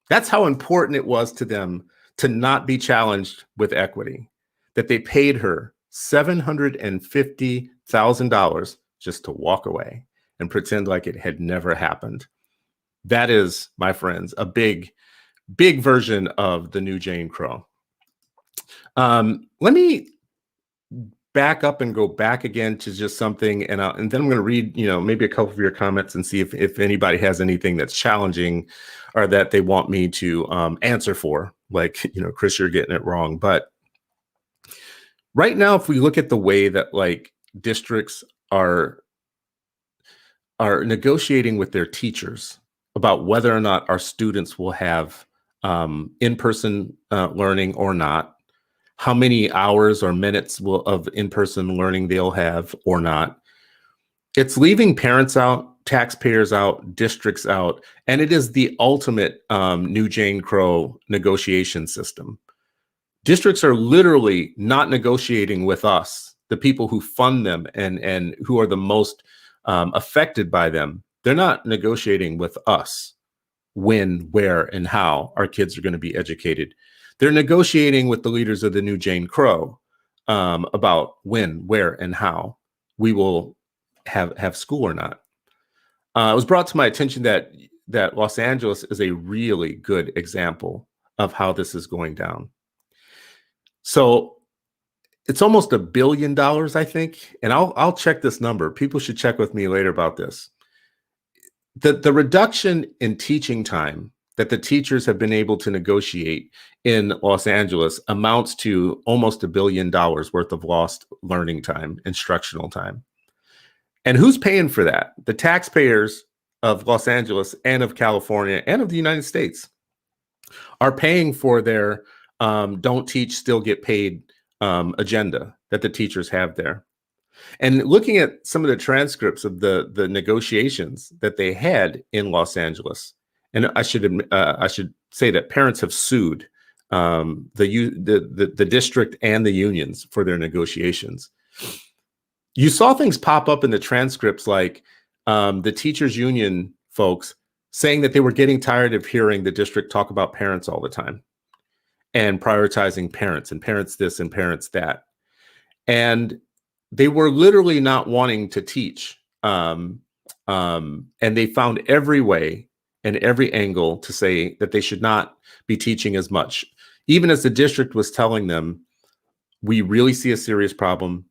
That's how important it was to them to not be challenged with equity, that they paid her $750,000 just to walk away and pretend like it had never happened. That is, my friends, a big, big version of the new Jane Crow. Let me back up and go back again to just something, and then I'm going to read, maybe a couple of your comments and see if anybody has anything that's challenging or that they want me to answer for. like, Chris, you're getting it wrong. But right now, if we look at the way that like districts are negotiating with their teachers about whether or not our students will have in-person learning or not, how many hours or minutes of in-person learning they'll have or not, it's leaving parents out, taxpayers out, districts out, and it is the ultimate new Jane Crow negotiation system. Districts are literally not negotiating with us, the people who fund them and who are the most affected by them. They're not negotiating with us when, where, and how our kids are going to be educated. They're negotiating with the leaders of the new Jane Crow about when, where, and how we will have school or not. It was brought to my attention that Los Angeles is a really good example of how this is going down. So it's almost $1 billion, I think, and I'll check this number. People should check with me later about this. The reduction in teaching time that the teachers have been able to negotiate in Los Angeles amounts to almost $1 billion worth of lost learning time, instructional time. And who's paying for that? The taxpayers of Los Angeles and of California and of the United States are paying for their don't teach, still get paid agenda that the teachers have there. And looking at some of the transcripts of the negotiations that they had in Los Angeles, and I should say that parents have sued the district and the unions for their negotiations. You saw things pop up in the transcripts like the teachers union folks saying that they were getting tired of hearing the district talk about parents all the time and prioritizing parents and parents this and parents that. And they were literally not wanting to teach. And they found every way and every angle to say that they should not be teaching as much. Even as the district was telling them, we really see a serious problem.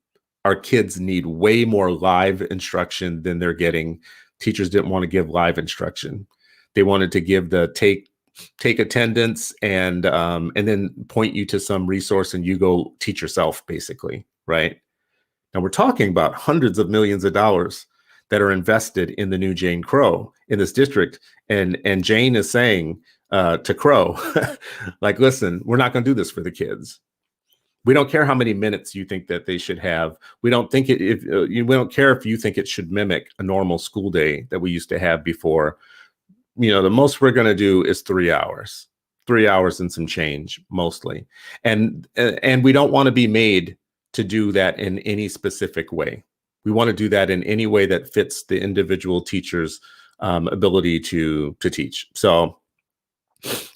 Our kids need way more live instruction than they're getting. Teachers didn't want to give live instruction. They wanted to give the take attendance and then point you to some resource and you go teach yourself, basically, right? Now we're talking about hundreds of millions of dollars that are invested in the new Jane Crow in this district. And Jane is saying to Crow, like, listen, we're not going to do this for the kids. We don't care how many minutes you think that they should have. We don't think we don't care if you think it should mimic a normal school day that we used to have before. The most we're going to do is 3 hours and some change mostly. And we don't want to be made to do that in any specific way. We want to do that in any way that fits the individual teacher's ability to teach. So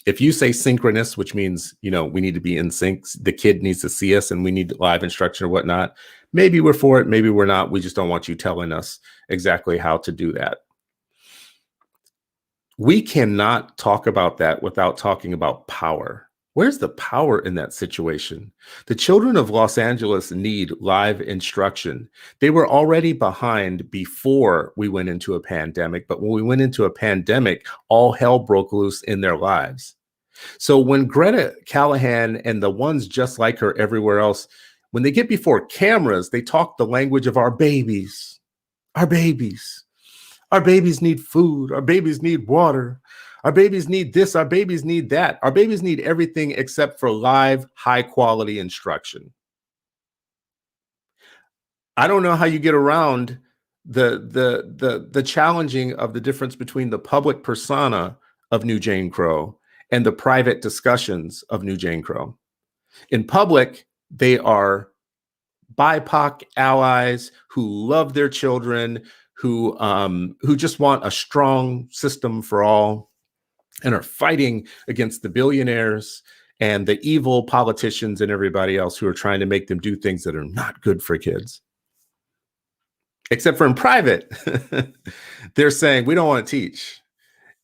if you say synchronous, which means, we need to be in sync, the kid needs to see us and we need live instruction or whatnot, maybe we're for it, maybe we're not. We just don't want you telling us exactly how to do that. We cannot talk about that without talking about power. Where's the power in that situation? The children of Los Angeles need live instruction. They were already behind before we went into a pandemic, but when we went into a pandemic, all hell broke loose in their lives. So when Greta Callahan and the ones just like her everywhere else, when they get before cameras, they talk the language of our babies. Our babies. Our babies need food. Our babies need water. Our babies need this. Our babies need that. Our babies need everything except for live, high-quality instruction. I don't know how you get around the challenging of the difference between the public persona of New Jane Crow and the private discussions of New Jane Crow. In public, they are BIPOC allies who love their children, who just want a strong system for all and are fighting against the billionaires and the evil politicians and everybody else who are trying to make them do things that are not good for kids. Except for in private, they're saying, we don't want to teach.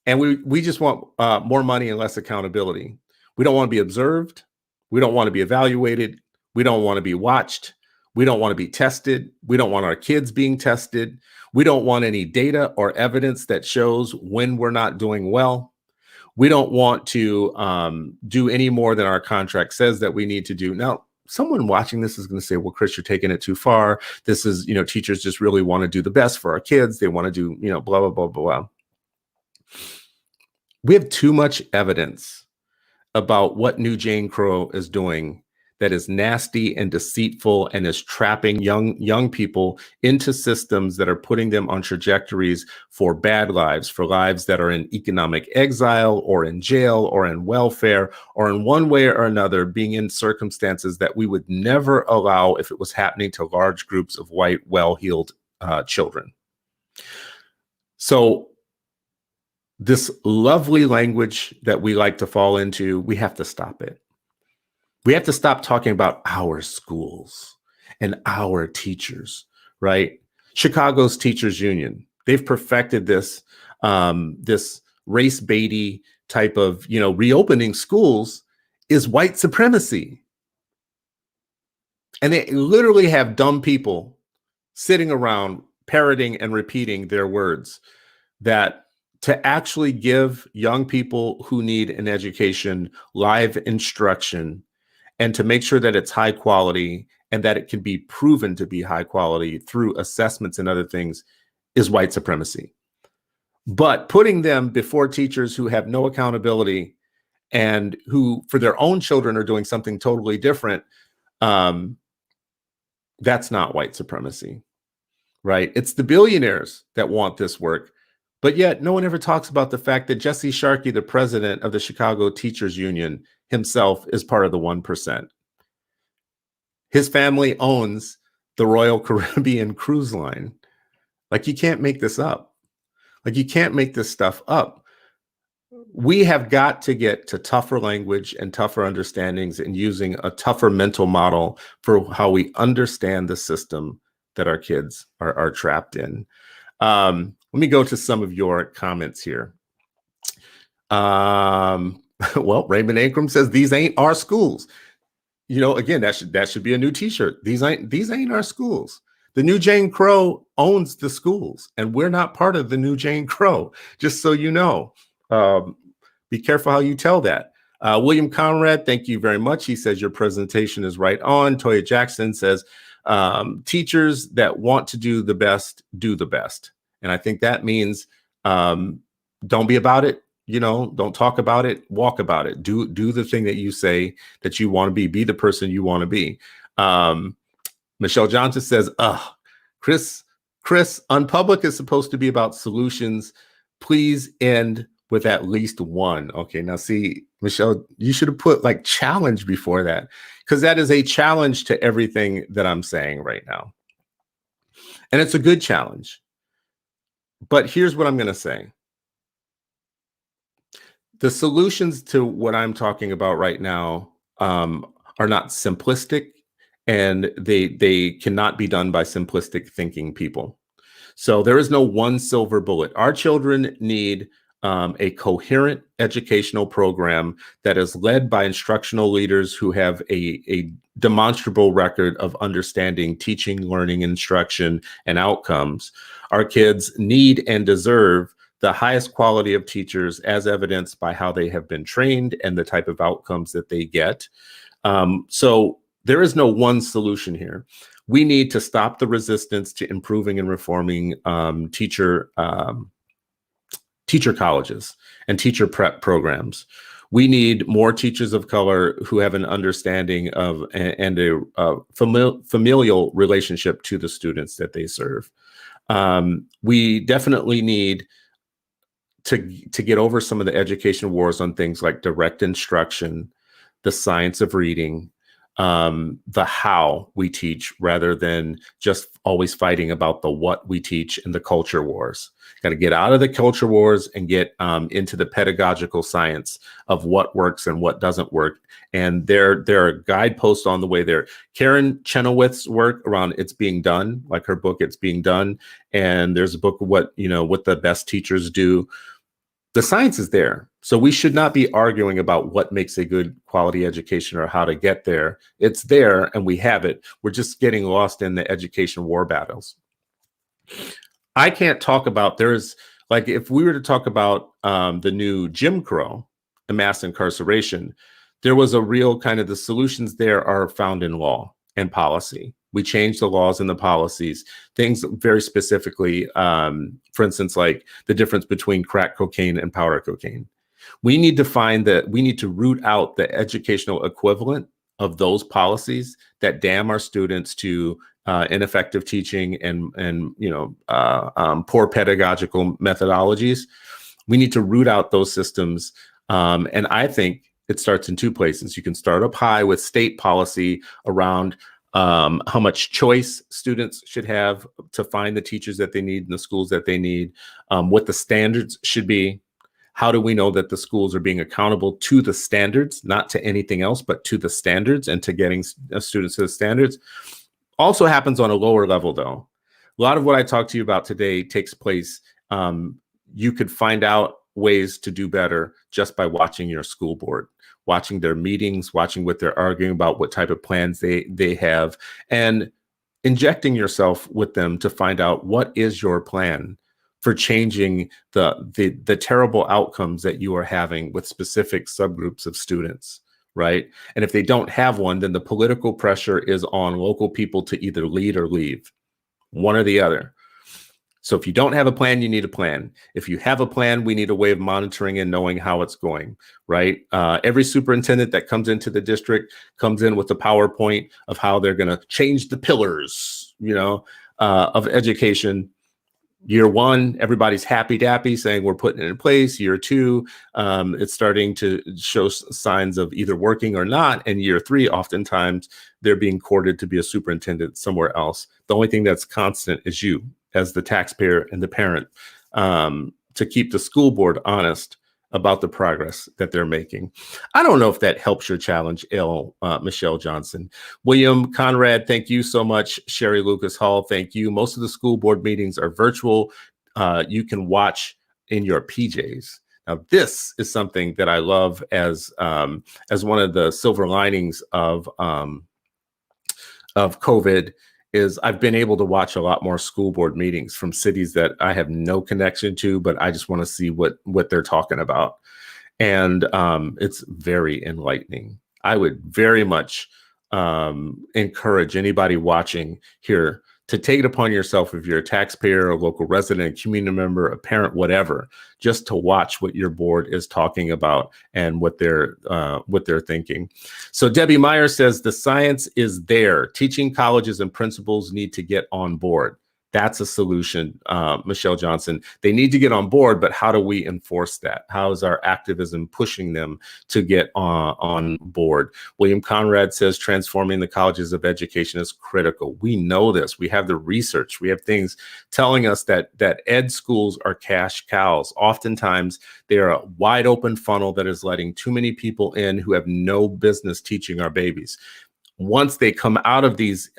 And we just want more money and less accountability. We don't want to be observed. We don't want to be evaluated. We don't want to be watched. We don't want to be tested. We don't want our kids being tested. We don't want any data or evidence that shows when we're not doing well. We don't want to do any more than our contract says that we need to do. Now, someone watching this is going to say, well, Chris, you're taking it too far. This is, teachers just really want to do the best for our kids. They want to do, blah, blah, blah, blah. We have too much evidence about what New Jane Crow is doing that is nasty and deceitful and is trapping young people into systems that are putting them on trajectories for bad lives, for lives that are in economic exile or in jail or in welfare or in one way or another being in circumstances that we would never allow if it was happening to large groups of white, well-heeled children. So this lovely language that we like to fall into, we have to stop it. We have to stop talking about our schools and our teachers, right? Chicago's teachers union, they've perfected this, this race baity type of, reopening schools is white supremacy. And they literally have dumb people sitting around parroting and repeating their words that to actually give young people who need an education live instruction and to make sure that it's high quality and that it can be proven to be high quality through assessments and other things is white supremacy. But putting them before teachers who have no accountability and who for their own children are doing something totally different, that's not white supremacy, right? It's the billionaires that want this work. But yet no one ever talks about the fact that Jesse Sharkey, the president of the Chicago Teachers Union himself, is part of the 1%. His family owns the Royal Caribbean Cruise Line. Like, you can't make this up. Like, you can't make this stuff up. We have got to get to tougher language and tougher understandings and using a tougher mental model for how we understand the system that our kids are trapped in. Let me go to some of your comments here. Well, Raymond Ankrum says these ain't our schools. Again, that should be a new T-shirt. These ain't our schools. The New Jane Crow owns the schools, and we're not part of the New Jane Crow. Just so you know, be careful how you tell that. William Conrad, thank you very much. He says your presentation is right on. Toya Jackson says teachers that want to do the best, do the best. And I think that means don't be about it. Don't talk about it, walk about it. Do the thing that you say that you want to be. Be the person you want to be. Michelle Johnson says, Chris, Unpublic is supposed to be about solutions. Please end with at least one. Okay, now see, Michelle, you should have put like challenge before that, because that is a challenge to everything that I'm saying right now. And it's a good challenge. But here's what I'm going to say. The solutions to what I'm talking about right now are not simplistic, and they cannot be done by simplistic thinking people. So there is no one silver bullet. Our children need a coherent educational program that is led by instructional leaders who have a demonstrable record of understanding teaching, learning, instruction, and outcomes. Our kids need and deserve the highest quality of teachers as evidenced by how they have been trained and the type of outcomes that they get. So there is no one solution here. We need to stop the resistance to improving and reforming teacher colleges and teacher prep programs. We need more teachers of color who have an understanding of and a familial relationship to the students that they serve. We definitely need to get over some of the education wars on things like direct instruction, the science of reading, the how we teach rather than just always fighting about the what we teach and the culture wars. Got to get out of the culture wars and get into the pedagogical science of what works and what doesn't work. And there are guideposts on the way there. Karen Chenoweth's work around It's Being Done, like her book, It's Being Done. And there's a book of what the best teachers do. The science is there. So we should not be arguing about what makes a good quality education or how to get there. It's there and we have it. We're just getting lost in the education war battles. I can't talk about, if we were to talk about the new Jim Crow, the mass incarceration, there was a real kind of the solutions there are found in law and policy. We changed the laws and the policies, things very specifically, for instance, like the difference between crack cocaine and powder cocaine. We need to find that we need to root out the educational equivalent of those policies that damn our students to ineffective teaching and poor pedagogical methodologies. We need to root out those systems. And I think it starts in two places. You can start up high with state policy around how much choice students should have to find the teachers that they need in the schools that they need, what the standards should be. How do we know that the schools are being accountable to the standards, not to anything else, but to the standards and to getting students to the standards? Also happens on a lower level, though. A lot of what I talked to you about today takes place. You could find out ways to do better just by watching your school board, watching their meetings, watching what they're arguing about, what type of plans they have, and injecting yourself with them to find out what is your plan for changing the terrible outcomes that you are having with specific subgroups of students, right? And if they don't have one, then the political pressure is on local people to either lead or leave, one or the other. So if you don't have a plan, you need a plan. If you have a plan, we need a way of monitoring and knowing how it's going, right? Every superintendent that comes into the district comes in with a PowerPoint of how they're going to change the pillars, of education. Year one, everybody's happy dappy saying we're putting it in place. Year two, it's starting to show signs of either working or not. And year three, oftentimes they're being courted to be a superintendent somewhere else. The only thing that's constant is you as the taxpayer and the parent, to keep the school board honest about the progress that they're making. I don't know if that helps your challenge, Michelle Johnson. William Conrad, thank you so much. Sherry Lucas Hall, thank you. Most of the school board meetings are virtual. You can watch in your PJs. Now, this is something that I love as one of the silver linings of COVID. Is I've been able to watch a lot more school board meetings from cities that I have no connection to, but I just want to see what they're talking about. And it's very enlightening. I would very much encourage anybody watching here to take it upon yourself, if you're a taxpayer, a local resident, a community member, a parent, whatever, just to watch what your board is talking about and what they're thinking. So Debbie Meyer says the science is there. Teaching colleges and principals need to get on board. That's a solution, Michelle Johnson. They need to get on board, but how do we enforce that? How is our activism pushing them to get on board? William Conrad says transforming the colleges of education is critical. We know this. We have the research. We have things telling us that ed schools are cash cows. Oftentimes, they are a wide open funnel that is letting too many people in who have no business teaching our babies. Once they come out of these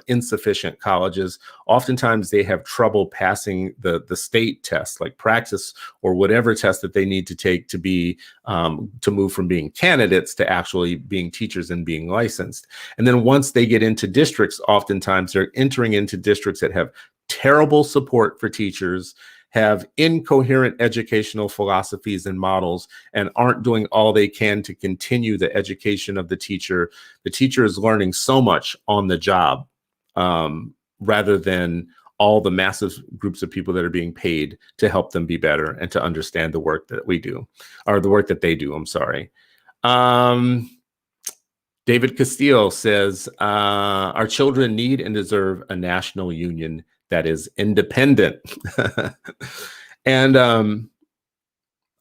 insufficient colleges, oftentimes they have trouble passing the state test, like Praxis or whatever test that they need to take to be to move from being candidates to actually being teachers and being licensed. And then once they get into districts, oftentimes they're entering into districts that have terrible support for teachers, have incoherent educational philosophies and models, and aren't doing all they can to continue the education of the teacher. The teacher is learning so much on the job rather than all the massive groups of people that are being paid to help them be better and to understand the work that we do, or the work that they do, I'm sorry. David Castillo says, our children need and deserve a national union that is independent. And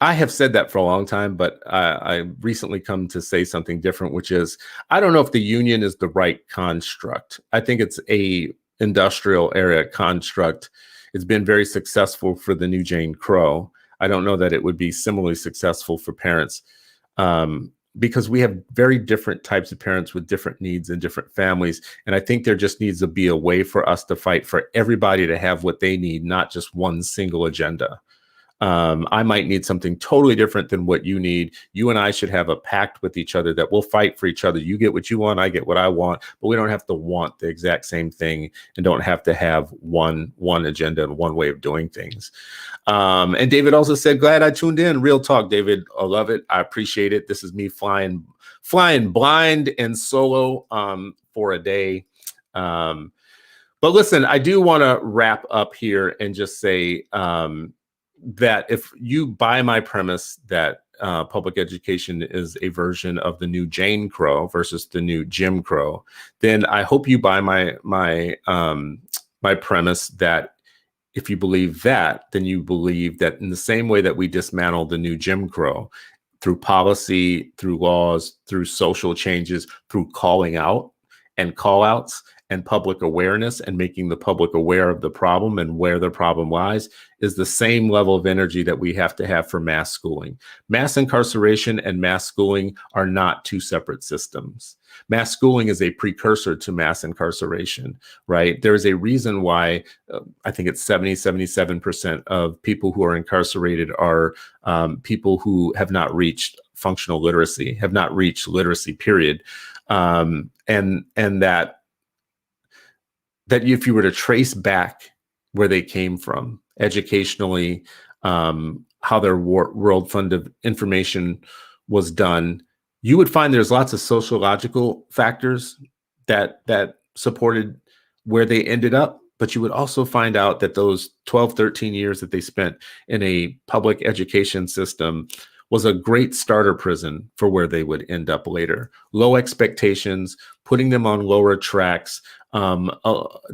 I have said that for a long time, but I recently come to say something different, which is, I don't know if the union is the right construct. I think it's a industrial area construct. It's been very successful for the new Jane Crow. I don't know that it would be similarly successful for parents, because we have very different types of parents with different needs and different families. And I think there just needs to be a way for us to fight for everybody to have what they need, not just one single agenda. I might need something totally different than what you need. You and I should have a pact with each other that we'll fight for each other. You get what you want, I get what I want, but we don't have to want the exact same thing and don't have to have one agenda and one way of doing things. And David also said, glad I tuned in. Real talk, David. I love it. I appreciate it. This is me flying blind and solo for a day. But listen, I do want to wrap up here and just say that if you buy my premise that public education is a version of the new Jane Crow versus the new Jim Crow, then I hope you buy my premise that if you believe that, then you believe that in the same way that we dismantled the new Jim Crow through policy, through laws, through social changes, through calling out and call outs and public awareness and making the public aware of the problem and where the problem lies, is the same level of energy that we have to have for mass schooling. Mass incarceration and mass schooling are not two separate systems. Mass schooling is a precursor to mass incarceration, right? There's a reason why I think it's 77% of people who are incarcerated are people who have not reached functional literacy, have not reached literacy, period. And that if you were to trace back where they came from educationally, how their world fund of information was done, you would find there's lots of sociological factors that supported where they ended up. But you would also find out that those 12, 13 years that they spent in a public education system was a great starter prison for where they would end up later. Low expectations, putting them on lower tracks,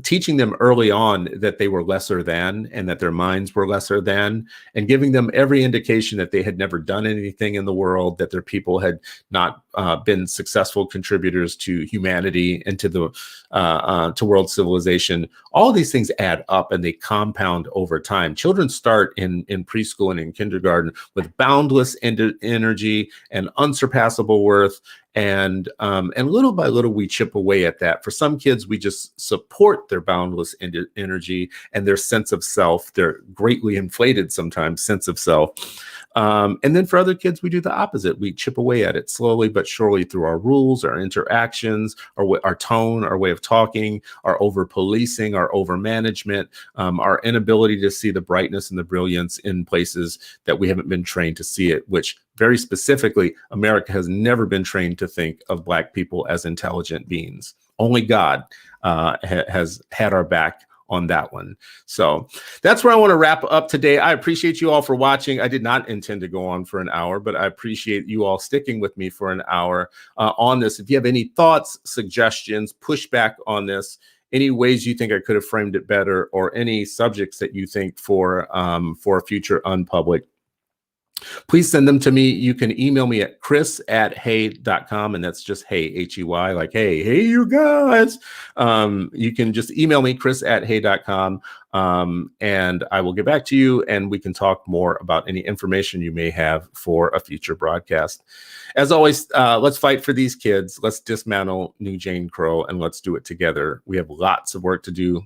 teaching them early on that they were lesser than and that their minds were lesser than, and giving them every indication that they had never done anything in the world, that their people had not been successful contributors to humanity and to the to world civilization. All of these things add up and they compound over time. Children start in preschool and in kindergarten with boundless energy and unsurpassable worth. And little by little, we chip away at that. For some kids, we just support their boundless energy and their sense of self, their greatly inflated sometimes sense of self. And then for other kids, we do the opposite. We chip away at it slowly but surely through our rules, our interactions, our tone, our way of talking, our over-policing, our over-management, our inability to see the brightness and the brilliance in places that we haven't been trained to see it, which very specifically, America has never been trained to think of Black people as intelligent beings. Only God has had our back on that one. So that's where I want to wrap up today. I appreciate you all for watching. I did not intend to go on for an hour, but I appreciate you all sticking with me for an hour on this. If you have any thoughts, suggestions, pushback on this, any ways you think I could have framed it better, or any subjects that you think for a future Unpublic, please send them to me. You can email me at chris@hey.com, and that's just hey, H-E-Y, like hey you guys. You can just email me, chris@hey.com, and I will get back to you and we can talk more about any information you may have for a future broadcast. As always, let's fight for these kids. Let's dismantle New Jane Crow and let's do it together. We have lots of work to do.